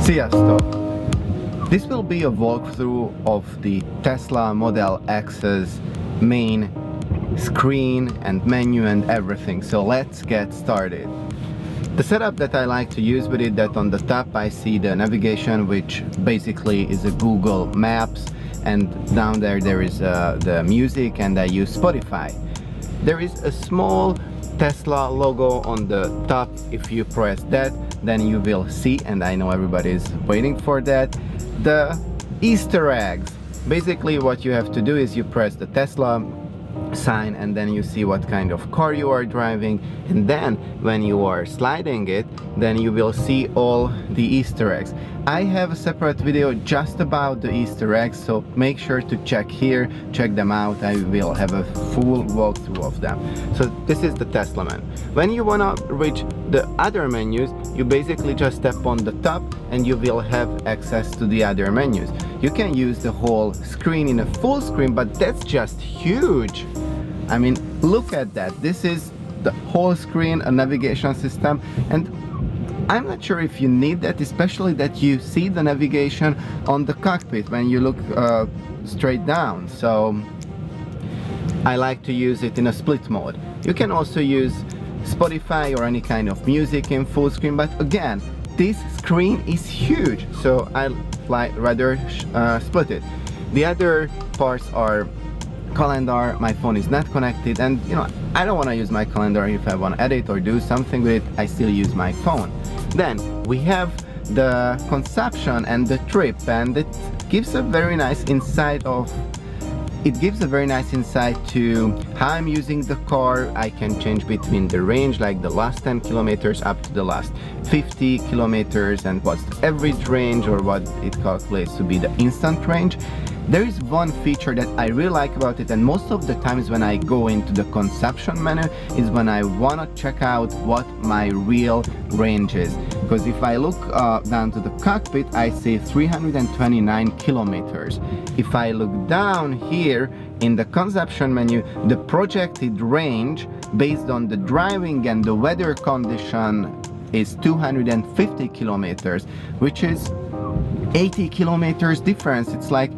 Sziasztok! This will be a walkthrough of the Tesla Model X's main screen and menu and everything, so let's get started. The setup that I like to use with it, that on the top I see the navigation, which basically is a Google Maps, and down there is the music, and I use Spotify. There is a small Tesla logo on the top. If you press that, then you will see, and I know everybody is waiting for that, the Easter eggs. Basically what you have to do is you press the Tesla sign and then you see what kind of car you are driving, and then when you are sliding it, then you will see all the Easter eggs. I have a separate video just about the Easter eggs, so make sure to check here, check them out. I will have a full walkthrough of them. So this is the Tesla menu. When you wanna reach the other menus, you basically just tap on the top and you will have access to the other menus. You can use the whole screen in a full screen, but that's just huge. I mean, look at that. This is the whole screen, a navigation system, and I'm not sure if you need that, especially that you see the navigation on the cockpit when you look straight down. So I like to use it in a split mode. You can also use Spotify or any kind of music in full screen, but again, this screen is huge, so I rather split it. The other parts are calendar. My phone is not connected, and you know, I don't want to use my calendar. If I want to edit or do something with it, I still use my phone. Then we have the consumption and the trip, and it gives a very nice insight to how I'm using the car. I can change between the range, like the last 10 kilometers up to the last 50 kilometers, and what's the average range, or what it calculates to be the instant range. There is one feature that I really like about it, and most of the times when I go into the consumption menu is when I want to check out what my real range is. Because if I look down to the cockpit, I see 329 kilometers. If I look down here in the consumption menu, the projected range based on the driving and the weather condition is 250 kilometers, which is 80 kilometers difference. It's like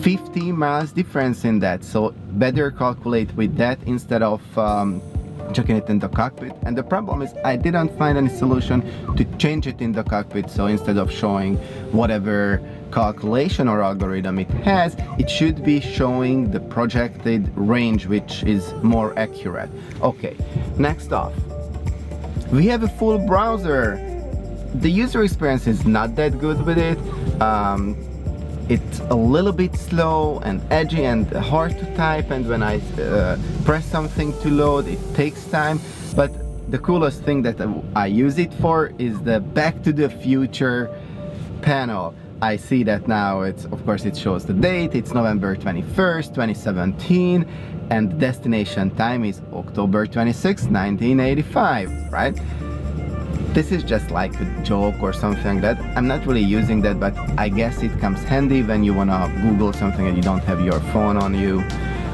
50 miles difference in that, so better calculate with that instead of checking it in the cockpit. And the problem is I didn't find any solution to change it in the cockpit, so instead of showing whatever calculation or algorithm it has, it should be showing the projected range, which is more accurate. Okay, next off, we have a full browser. The user experience is not that good with it. It's a little bit slow and edgy and hard to type, and when I press something to load, it takes time. But the coolest thing that I use it for is the Back to the Future panel. I see that now. It's, of course, it shows the date. It's November 21st, 2017, and the destination time is October 26, 1985, right? This is just like a joke or something like that. I'm not really using that, but I guess it comes handy when you wanna Google something and you don't have your phone on you.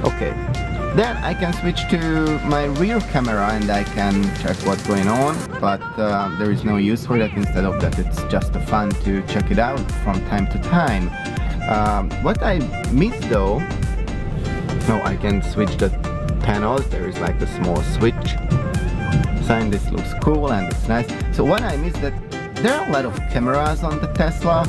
Okay, then I can switch to my rear camera and I can check what's going on, but there is no use for that. Instead of that, it's just fun to check it out from time to time. What I missed though, no, I can switch the panels. There is like a small switch sign. This looks cool and it's nice. So what I missed, that there are a lot of cameras on the Tesla.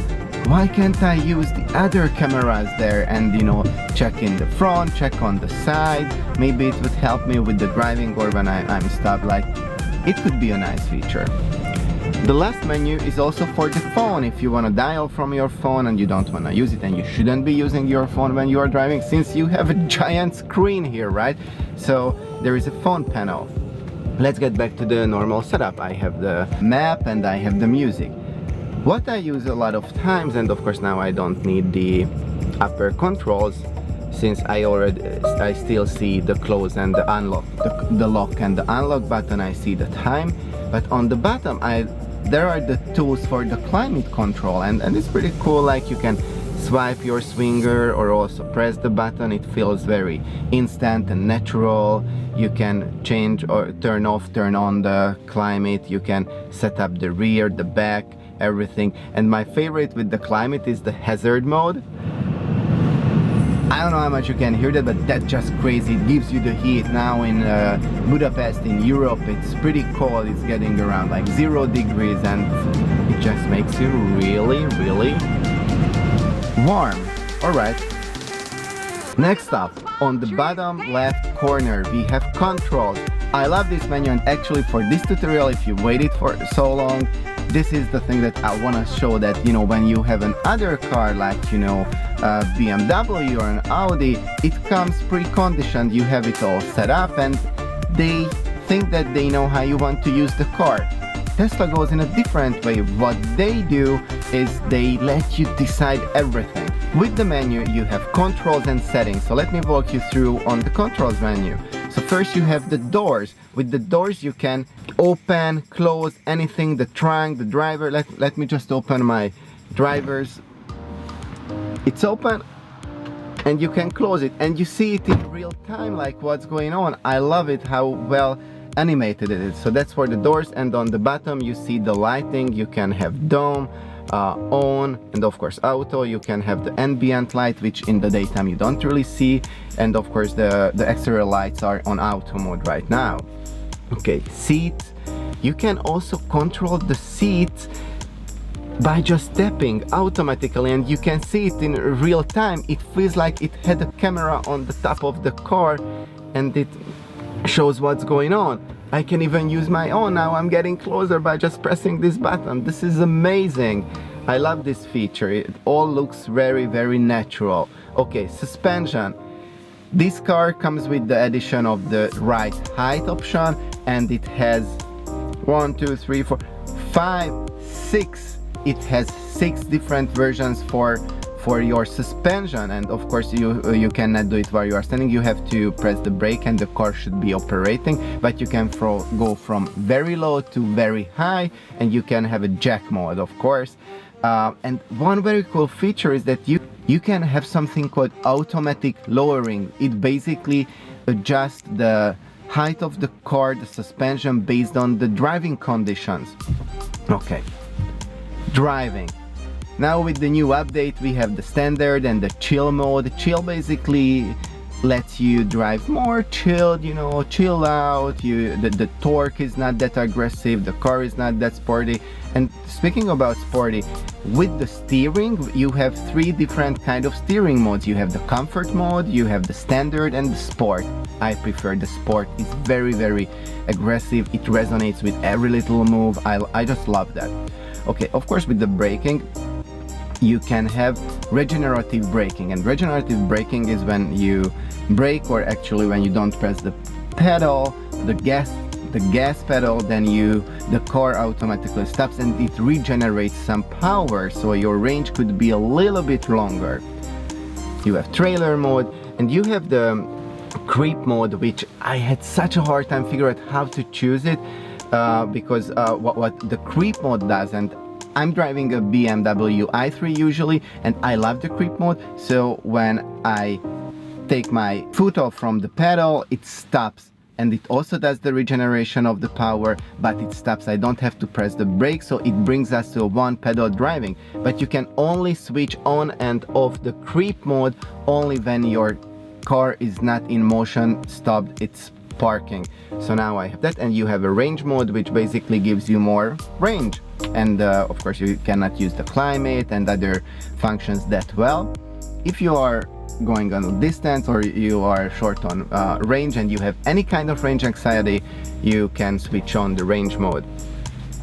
Why can't I use the other cameras there and, you know, check in the front, check on the side? Maybe it would help me with the driving or when I'm stopped. Like, it could be a nice feature. The last menu is also for the phone. If you want to dial from your phone and you don't want to use it, and you shouldn't be using your phone when you are driving, since you have a giant screen here, right? So there is a phone panel. Let's get back to the normal setup. I have the map and I have the music. What I use a lot of times, and of course now I don't need the upper controls, since I still see the close and the unlock, the lock and the unlock button. I see the time, but on the bottom there are the tools for the climate control, and it's pretty cool. Like, you can swipe your swinger or also press the button. It feels very instant and natural. You can change or turn off, turn on the climate. You can set up the rear, the back, everything. And my favorite with the climate is the hazard mode. I don't know how much you can hear that, but that's just crazy. It gives you the heat. Now in Budapest, in Europe, it's pretty cold. It's getting around like 0 degrees, and it just makes you really, really warm. Alright. Next up, on the bottom left corner, we have controls. I love this menu, and actually for this tutorial, if you waited for so long, this is the thing that I want to show, that, you know, when you have an other car like, you know, a BMW or an Audi, it comes pre-conditioned. You have it all set up, and they think that they know how you want to use the car. Tesla goes in a different way. What they do is they let you decide everything. With the menu, you have controls and settings. So let me walk you through on the controls menu. So first you have the doors. With the doors you can open, close, anything, the trunk, the driver. Let me just open my driver's. It's open, and you can close it, and you see it in real time, like what's going on. I love it how well animated it is. So that's for the doors, and on the bottom you see the lighting. You can have dome, on, and of course auto. You can have the ambient light, which in the daytime you don't really see, and of course the exterior lights are on auto mode right now. Okay, seats. You can also control the seats by just tapping automatically, and you can see it in real time. It feels like it had a camera on the top of the car, and it shows what's going on. I can even use my own now. I'm getting closer by just pressing this button. This is amazing. I love this feature. It all looks very, very natural. Okay, suspension. This car comes with the addition of the right height option, and it has 1, 2, 3, 4, 5, 6. It has 6 different versions for your suspension, and of course you cannot do it while you are standing. You have to press the brake and the car should be operating, but you can go from very low to very high, and you can have a jack mode, of course. And one very cool feature is that you can have something called automatic lowering. It basically adjusts the height of the car, the suspension, based on the driving conditions. Okay, driving. Now with the new update we have the standard and the chill mode. Chill basically lets you drive more chilled, you know, chill out. The torque is not that aggressive, the car is not that sporty. And speaking about sporty, with the steering you have 3 different kind of steering modes. You have the comfort mode, you have the standard, and the sport. I prefer the sport. It's very, very aggressive. It resonates with every little move. I just love that. Okay, of course with the braking, you can have regenerative braking, and regenerative braking is when you brake, or actually when you don't press the pedal, the gas pedal, then the car automatically stops and it regenerates some power, so your range could be a little bit longer. You have trailer mode, and you have the creep mode, which I had such a hard time figuring out how to choose it, because what the creep mode does, and I'm driving a BMW i3 usually, and I love the creep mode. So when I take my foot off from the pedal, it stops, and it also does the regeneration of the power, but it stops. I don't have to press the brake, so it brings us to a one pedal driving. But you can only switch on and off the creep mode only when your car is not in motion, stopped, it's parking. So now I have that, and you have a range mode, which basically gives you more range. And of course you cannot use the climate and other functions that well. If you are going on a distance, or you are short on range and you have any kind of range anxiety, you can switch on the range mode.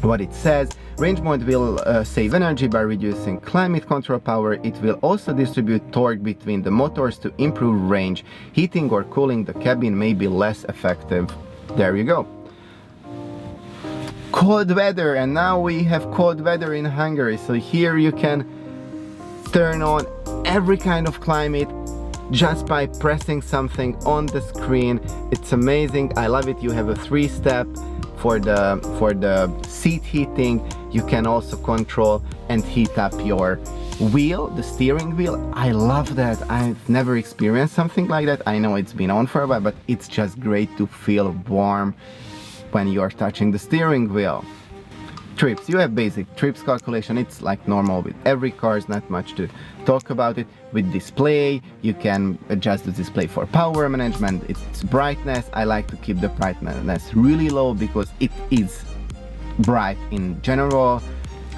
What it says: range mode will save energy by reducing climate control power. It will also distribute torque between the motors to improve range. Heating or cooling the cabin may be less effective. There you go. Cold weather, and now we have cold weather in Hungary. So here you can turn on every kind of climate just by pressing something on the screen. It's amazing. I love it. You have a 3-step for the seat heating. You can also control and heat up your wheel, the steering wheel. I love that. I've never experienced something like that. I know it's been on for a while, but it's just great to feel warm when you're touching the steering wheel. trips. You have basic trips calculation. It's like normal with every car, not much to talk about it. With display, you can adjust the display for power management, its brightness. I like to keep the brightness really low because it is bright in general.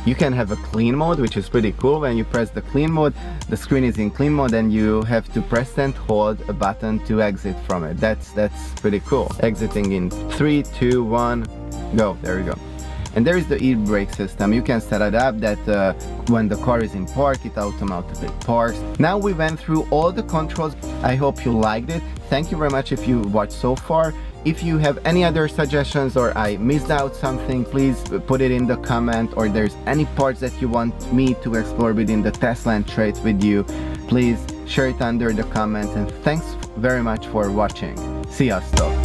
You can have a clean mode, which is pretty cool. When you press the clean mode, the screen is in clean mode and you have to press and hold a button to exit from it. That's pretty cool. Exiting in 3, 2, 1, go. There you go. And there is the Ebrake system. You can set it up that when the car is in park, it automatically parks. Now we went through all the controls. I hope you liked it. Thank you very much if you watched so far. If you have any other suggestions or I missed out something, please put it in the comment, or there's any parts that you want me to explore within the Tesla and traits with you, please share it under the comments, and thanks very much for watching. Sziasztok!